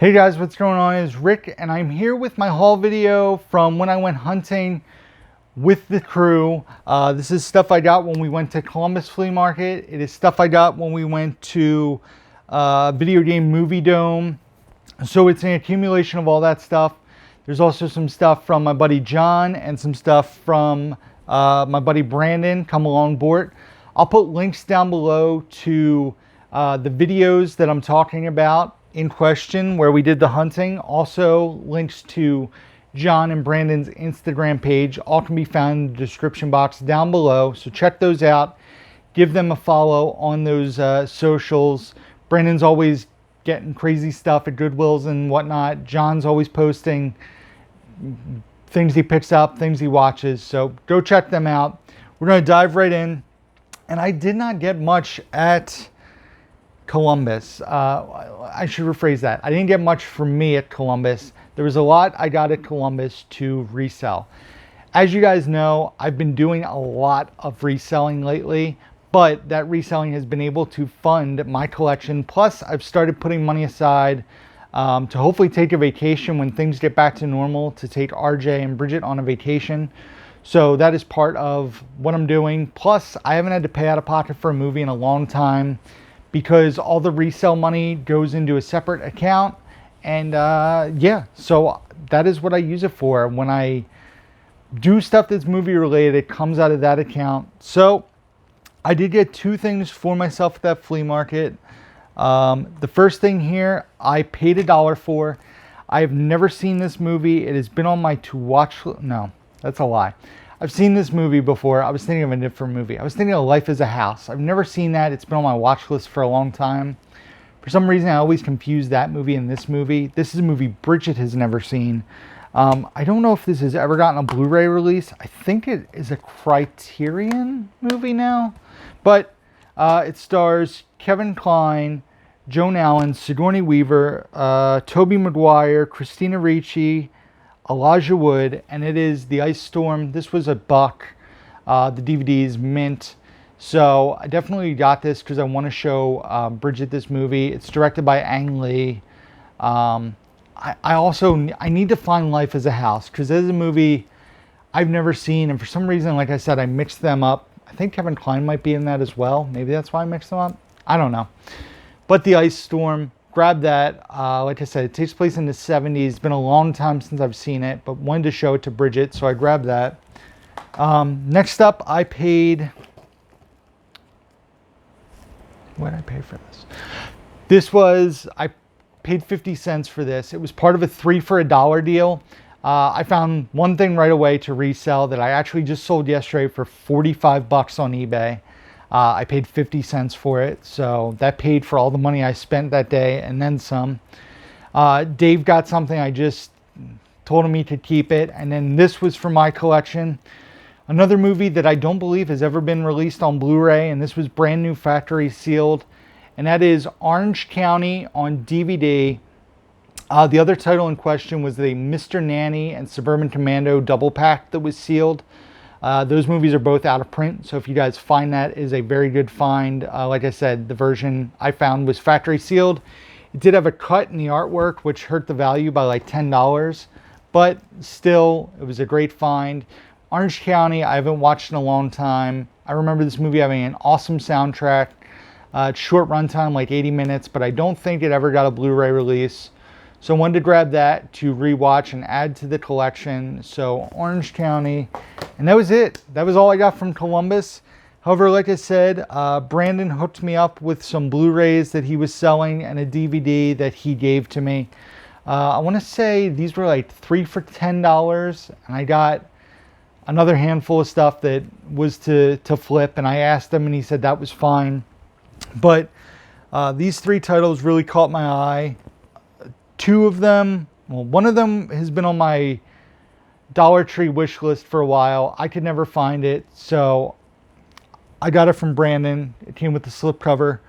Hey guys, what's going on? It's Rick, and I'm here with my haul video from when I went hunting with the crew. This is stuff I got when we went to Columbus Flea Market. It is stuff I got when we went to Videogame Movie Dome. So it's an accumulation of all that stuff. There's also some stuff from my buddy John and some stuff from my buddy Brandon, Come Along Bort. I'll put links down below to the videos that I'm talking about in question where we did the hunting. Also links to John and Brandon's Instagram page all can be found in the description box down below, so check those out. Give them a follow on those socials. Brandon's always getting crazy stuff at Goodwills and whatnot. John's always posting things he picks up, things he watches, so go check them out. We're going to dive right in. And I did not get much at Columbus. I should rephrase that. I didn't get much from me at Columbus. There was a lot I got at Columbus to resell. As you guys know, I've been doing a lot of reselling lately, but that reselling has been able to fund my collection. Plus, I've started putting money aside to hopefully take a vacation when things get back to normal, to take RJ and Bridget on a vacation. So that is part of what I'm doing. Plus, I haven't had to pay out of pocket for a movie in a long time, because all the resale money goes into a separate account. And yeah, so that is what I use it for. When I do stuff that's movie related, it comes out of that account. So I did get two things for myself at that flea market. The first thing here, I paid $1 for. I have never seen this movie. It has been on my to watch. No, that's a lie. I've seen this movie before. I was thinking of a different movie. I was thinking of Life is a House. I've never seen that. It's been on my watch list for a long time. For some reason, I always confuse that movie and this movie. This is a movie Bridget has never seen. I don't know if this has ever gotten a Blu-ray release. I think it is a Criterion movie now. But it stars Kevin Kline, Joan Allen, Sigourney Weaver, Tobey Maguire, Christina Ricci, Elijah Wood, and it is The Ice Storm. This was $1. The DVD is mint. So I definitely got this because I want to show Bridget this movie. It's directed by Ang Lee. I need to find Life as a House because this is a movie I've never seen, and for some reason, like I said, I mixed them up. I think Kevin Kline might be in that as well. Maybe that's why I mixed them up. I don't know. But The Ice Storm, grab that. Like I said, it takes place in the 70s. It's been a long time since I've seen it, but wanted to show it to Bridget, so I grabbed that. Next up, I paid... What did I pay for this? I paid 50 cents for this. It was part of a 3 for $1 deal. I found one thing right away to resell that I actually just sold yesterday for 45 bucks on eBay. I paid 50 cents for it, so that paid for all the money I spent that day and then some. Dave got something. I just told him he could keep it, and then this was for my collection. Another movie that I don't believe has ever been released on Blu-ray, and this was brand new factory sealed, and that is Orange County on DVD. The other title in question was the Mr. Nanny and Suburban Commando double pack that was sealed. Those movies are both out of print, so if you guys find that, it is a very good find. Like I said, the version I found was factory sealed. It did have a cut in the artwork, which hurt the value by like $10, but still, it was a great find. Orange County, I haven't watched in a long time. I remember this movie having an awesome soundtrack. It's short runtime, like 80 minutes, but I don't think it ever got a Blu-ray release. So I wanted to grab that to rewatch and add to the collection. So Orange County, and that was it. That was all I got from Columbus. However, like I said, Brandon hooked me up with some Blu-rays that he was selling and a DVD that he gave to me. I want to say these were like 3 for $10, and I got another handful of stuff that was to flip, and I asked him and he said that was fine. But these 3 titles really caught my eye. 2 of them, well, one of them has been on my Dollar Tree wish list for a while. I could never find it, so I got it from Brandon. It came with the slipcover.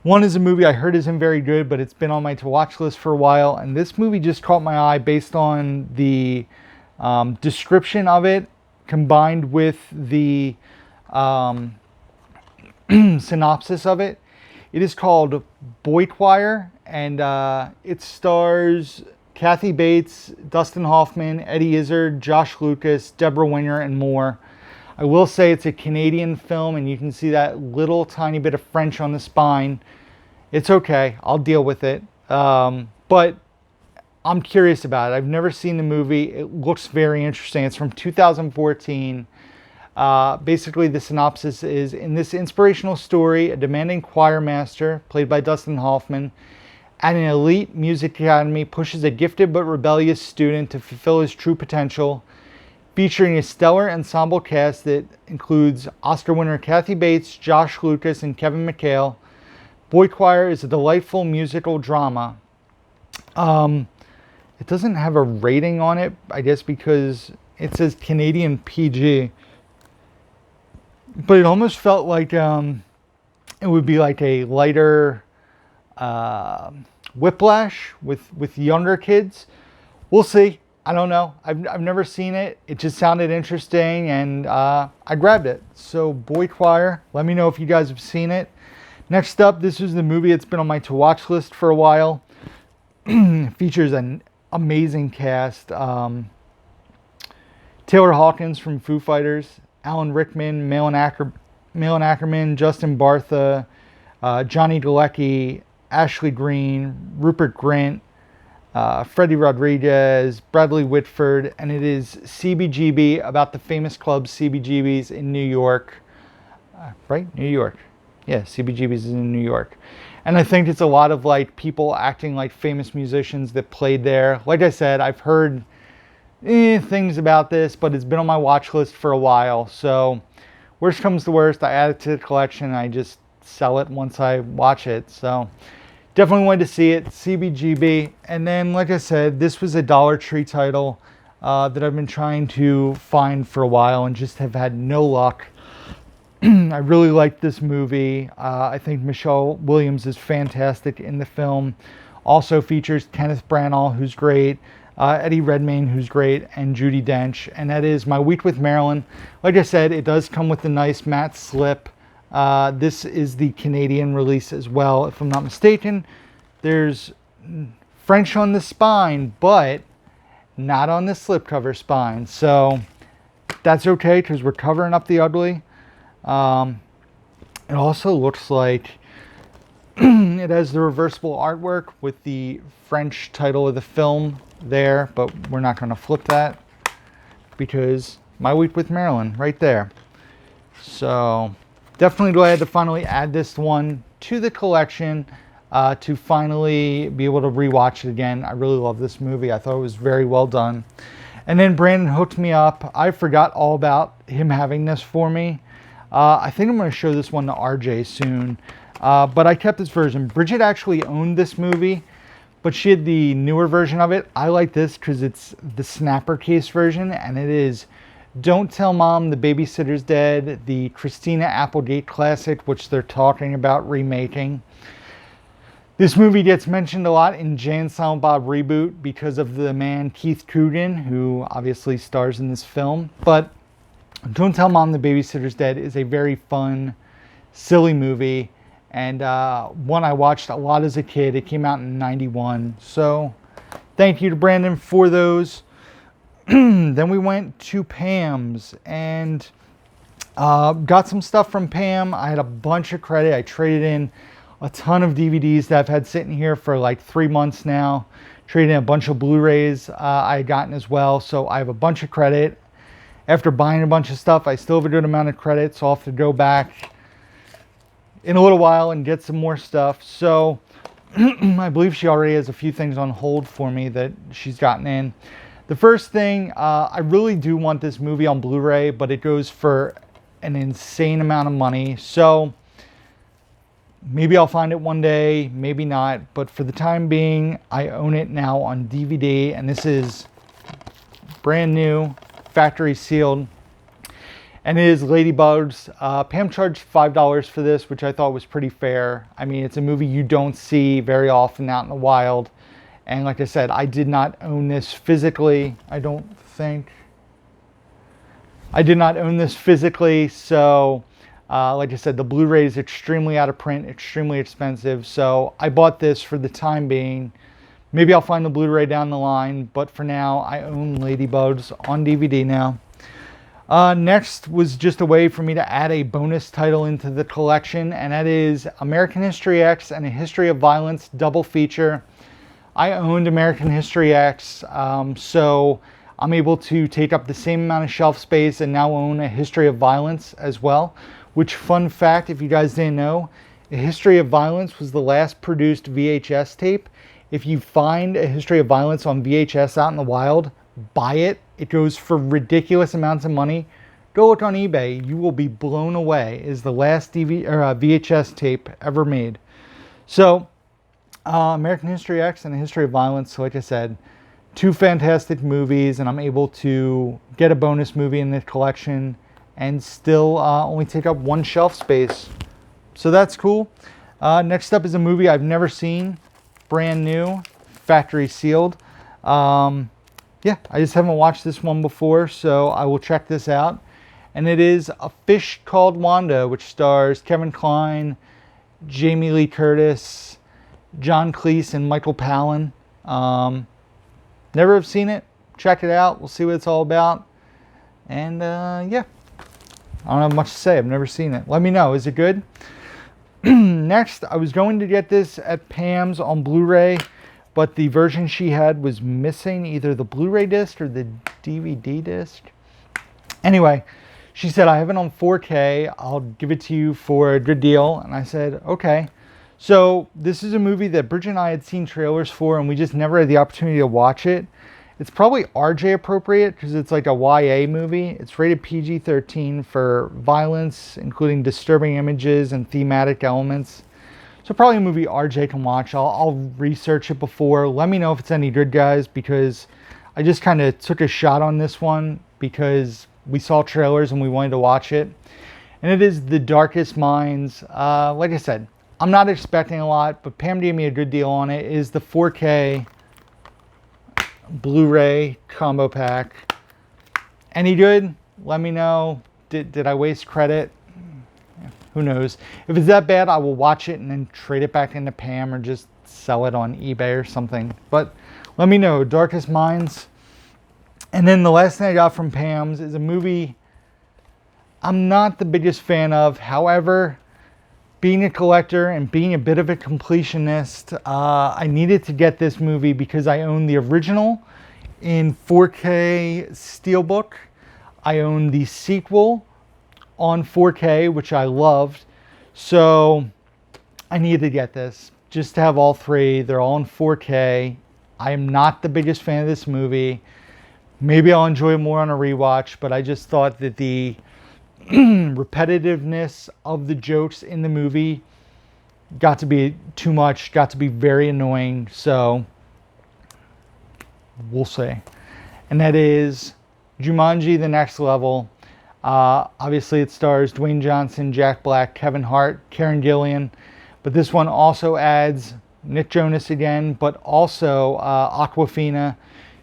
One is a movie I heard isn't very good, but it's been on my to watch list for a while, and this movie just caught my eye based on the description of it, combined with the synopsis of it. It is called Boy, and it stars Kathy Bates, Dustin Hoffman, Eddie Izzard, Josh Lucas, Deborah Winger, and more. I will say it's a Canadian film, and you can see that little tiny bit of French on the spine. It's okay. I'll deal with it. But I'm curious about it. I've never seen the movie. It looks very interesting. It's from 2014. Basically, the synopsis is, in this inspirational story, a demanding choir master, played by Dustin Hoffman, at an elite music academy pushes a gifted but rebellious student to fulfill his true potential, featuring a stellar ensemble cast that includes Oscar winner Kathy Bates, Josh Lucas, and Kevin McHale. Boy Choir is a delightful musical drama. It doesn't have a rating on it, I guess because it says Canadian PG. But it almost felt like it would be like a lighter Whiplash with younger kids. We'll see. I don't know. I've never seen it. It just sounded interesting, and I grabbed it. So Boy Choir, let me know if you guys have seen it. Next up, this is the movie that's been on my to-watch list for a while. Features an amazing cast. Taylor Hawkins from Foo Fighters, Alan Rickman, Malin Ackerman, Justin Bartha, Johnny Galecki, Ashley Greene, Rupert Grint, Freddie Rodriguez, Bradley Whitford, and it is CBGB, about the famous club CBGB's in New York. Right? New York. Yeah, CBGB's is in New York. And I think it's a lot of like people acting like famous musicians that played there. Like I said, I've heard things about this, but it's been on my watch list for a while. So worst comes to worst, I add it to the collection. I just sell it once I watch it. So definitely wanted to see it, CBGB. And then, like I said, this was a Dollar Tree title that I've been trying to find for a while and just have had no luck. I really liked this movie. I think Michelle Williams is fantastic in the film. Also features Kenneth Branagh, who's great, Eddie Redmayne, who's great, and Judi Dench. And that is My Week with Marilyn. Like I said, it does come with a nice matte slip. This is the Canadian release as well, if I'm not mistaken. There's French on the spine, but not on the slipcover spine. So that's okay, because we're covering up the ugly. It also looks like it has the reversible artwork with the French title of the film there, but we're not going to flip that because My Week with Marilyn right there. So definitely glad to finally add this one to the collection, to finally be able to rewatch it again. I really love this movie. I thought it was very well done. And then Brandon hooked me up. I forgot all about him having this for me. I think I'm going to show this one to RJ soon. But I kept this version. Bridget actually owned this movie, but she had the newer version of it. I like this because it's the snapper case version, and it is Don't Tell Mom the Babysitter's Dead, the Christina Applegate classic, which they're talking about remaking. This movie gets mentioned a lot in Jay and Silent Bob Reboot because of the man Keith Coogan, who obviously stars in this film. But Don't Tell Mom the Babysitter's Dead is a very fun, silly movie, and one I watched a lot as a kid. It came out in '91, so thank you to Brandon for those. Then we went to Pam's and got some stuff from Pam. I had a bunch of credit. I traded in a ton of DVDs that I've had sitting here for like 3 months now. Traded in a bunch of Blu-rays I had gotten as well, so I have a bunch of credit. After buying a bunch of stuff, I still have a good amount of credit, so I'll have to go back in a little while and get some more stuff. So I believe she already has a few things on hold for me that she's gotten in. The first thing, I really do want this movie on Blu-ray, but it goes for an insane amount of money. So maybe I'll find it one day, maybe not. But for the time being, I own it now on DVD, and this is brand new, factory sealed, and it is Ladybugs. Pam charged $5 for this, which I thought was pretty fair. I mean, it's a movie you don't see very often out in the wild, and like I said, I did not own this physically. I don't think I did not own this physically, so Like I said, the Blu-ray is extremely out of print, extremely expensive. So I bought this for the time being. Maybe I'll find the Blu-ray down the line, but for now, I own Ladybugs on DVD now. Next was just a way for me to add a bonus title into the collection, and that is American History X and A History of Violence double feature. I owned American History X, so I'm able to take up the same amount of shelf space and now own A History of Violence as well. Which, fun fact, if you guys didn't know, A History of Violence was the last produced VHS tape. If you find A History of Violence on VHS out in the wild, buy it. It goes for ridiculous amounts of money. Go look on eBay. You will be blown away. It is the last VHS tape ever made. So, American History X and A History of Violence, like I said, two fantastic movies, and I'm able to get a bonus movie in the collection and still only take up one shelf space. So that's cool. Next up is a movie I've never seen. Brand new, factory sealed. Yeah, I just haven't watched this one before, so I will check this out. And it is A Fish Called Wanda, which stars Kevin Kline, Jamie Lee Curtis, John Cleese, and Michael Palin. Never have seen it. Check it out. We'll see what it's all about. And yeah, I don't have much to say. I've never seen it. Let me know. Is it good? Next, I was going to get this at Pam's on Blu-ray, but the version she had was missing either the Blu-ray disc or the DVD disc. Anyway, she said, I have it on 4K. I'll give it to you for a good deal. And I said, okay. So this is a movie that Bridget and I had seen trailers for, and we just never had the opportunity to watch it. It's probably RJ appropriate because it's like a YA movie. It's rated PG-13 for violence, including disturbing images and thematic elements. So probably a movie RJ can watch. I'll research it before. Let me know if it's any good, guys, because I just kind of took a shot on this one because we saw trailers and we wanted to watch it. And it is The Darkest Minds. Like I said, I'm not expecting a lot, but Pam gave me a good deal on it. It is the 4K Blu-ray combo pack. Any good? Let me know. Did I waste credit? Who knows? If it's that bad, I will watch it and then trade it back into Pam or just sell it on eBay or something. But let me know. Darkest Minds. And then the last thing I got from Pam's is a movie I'm not the biggest fan of. However, being a collector and being a bit of a completionist, I needed to get this movie because I own the original in 4K Steelbook. I own the sequel on 4K, which I loved. So I needed to get this just to have all three. They're all in 4K. I am not the biggest fan of this movie. Maybe I'll enjoy it more on a rewatch, but I just thought that the repetitiveness of the jokes in the movie got to be too much, got to be very annoying. So we'll see. And that is Jumanji: The Next Level. Obviously it stars Dwayne Johnson, Jack Black, Kevin Hart, Karen Gillan, but this one also adds Nick Jonas again, but also Awkwafina,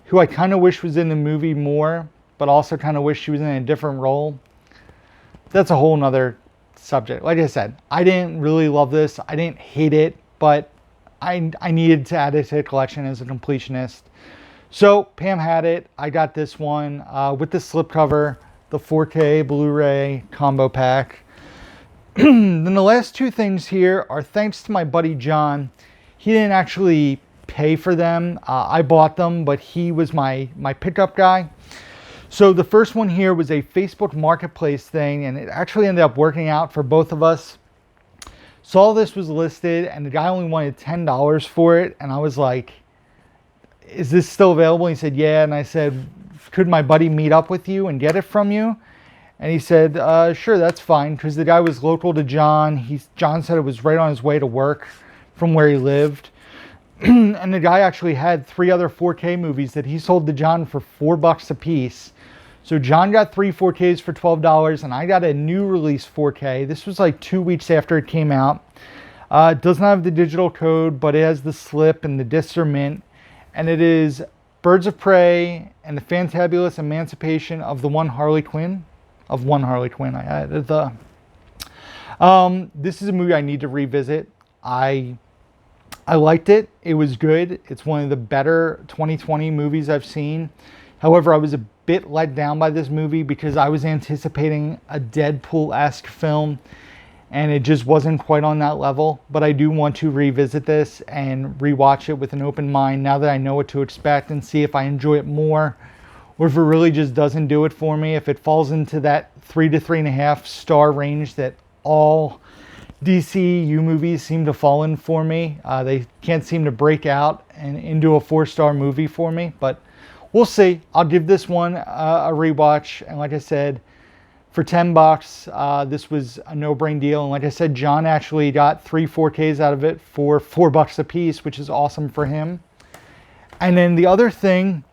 who I kind of wish was in the movie more, but also kind of wish she was in a different role. That's a whole nother subject. Like I said, I didn't really love this. I didn't hate it, but I needed to add it to the collection as a completionist. So Pam had it. I got this one with the slipcover, the 4K Blu-ray combo pack. Then the last two things here are thanks to my buddy John. He didn't actually pay for them. I bought them, but he was my pickup guy. So the first one here was a Facebook Marketplace thing, and it actually ended up working out for both of us. Saw this was listed, and the guy only wanted $10 for it, and I was like, is this still available? He said, yeah, and I said, could my buddy meet up with you and get it from you? And he said, sure, that's fine, because the guy was local to John. John said it was right on his way to work from where he lived. And the guy actually had 3 other 4K movies that he sold to John for $4 a piece. So John got 3 4Ks for $12, and I got a new release 4K. This was like 2 weeks after it came out. It does not have the digital code, but it has the slip and the discs are mint. And it is Birds of Prey and the Fantabulous Emancipation of the One Harley Quinn. Of One Harley Quinn, I added the This is a movie I need to revisit. I liked it. It was good. It's one of the better 2020 movies I've seen. However, I was a bit let down by this movie because I was anticipating a Deadpool-esque film, and it just wasn't quite on that level. But I do want to revisit this and rewatch it with an open mind now that I know what to expect, and see if I enjoy it more, or if it really just doesn't do it for me. If it falls into that 3 to 3.5 star range that all DCU movies seem to fall in for me. They can't seem to break out and into a 4-star movie for me, but we'll see. I'll give this one a rewatch, and like I said, for $10, this was a no-brain deal. And like I said, John actually got 3 4Ks out of it for $4 a piece, which is awesome for him. And then the other thing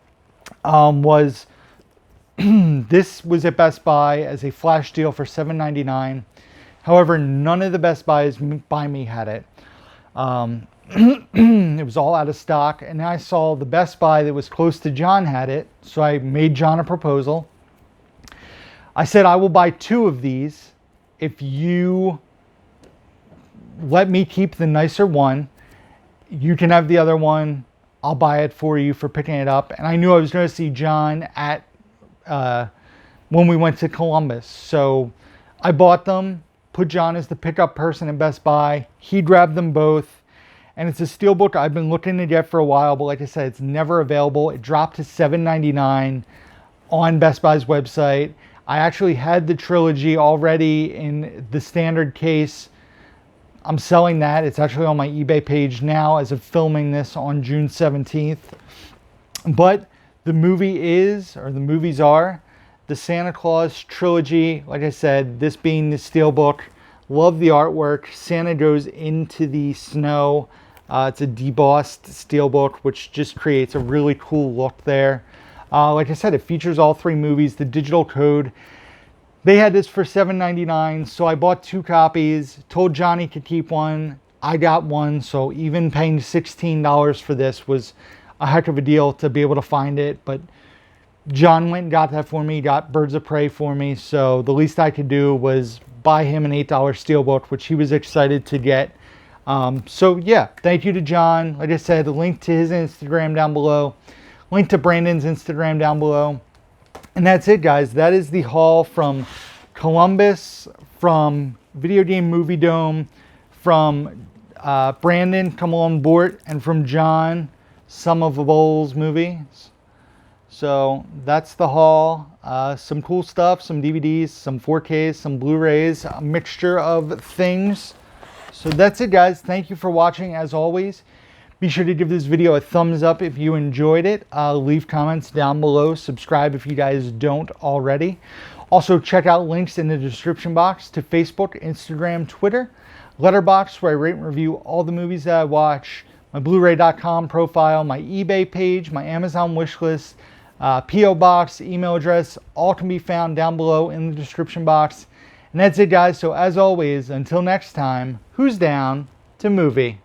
was this was at Best Buy as a flash deal for $7.99. However, none of the Best Buys by me had it. It was all out of stock, and I saw the Best Buy that was close to John had it, so I made John a proposal. I said, I will buy 2 of these if you let me keep the nicer one. You can have the other one. I'll buy it for you for picking it up. And I knew I was going to see John at when we went to Columbus, so I bought them. Put John as the pickup person at Best Buy. He grabbed them both. And it's a steelbook I've been looking to get for a while, but like I said, it's never available. It dropped to $7.99 on Best Buy's website. I actually had the trilogy already in the standard case. I'm selling that. It's actually on my eBay page now as of filming this on June 17th. But the movies are the Santa Claus trilogy. Like I said, this being the steelbook. Love the artwork. Santa goes into the snow. It's a debossed steelbook, which just creates a really cool look there. Like I said, it features all 3 movies. The digital code, they had this for $7.99, so I bought 2 copies. Told Johnny to keep one. I got one, so even paying $16 for this was a heck of a deal to be able to find it. But John went and got that for me, got Birds of Prey for me, so the least I could do was buy him an $8 steelbook, which he was excited to get. So yeah, thank you to John. Like I said, a link to his Instagram down below, link to Brandon's Instagram down below. And that's it, guys. That is the haul from Columbus, from Videogame Movie Dome, from Brandon, Come On Bort, and from John, some of the Bolles movies. So that's the haul. Some cool stuff, some DVDs, some 4Ks, some Blu-rays, a mixture of things. So that's it, guys. Thank you for watching, as always. Be sure to give this video a thumbs up if you enjoyed it. Leave comments down below. Subscribe if you guys don't already. Also, check out links in the description box to Facebook, Instagram, Twitter, Letterboxd, where I rate and review all the movies that I watch, my Blu-ray.com profile, my eBay page, my Amazon wishlist, P.O. box, email address, all can be found down below in the description box. And that's it, guys. So as always, until next time, who's down to movie?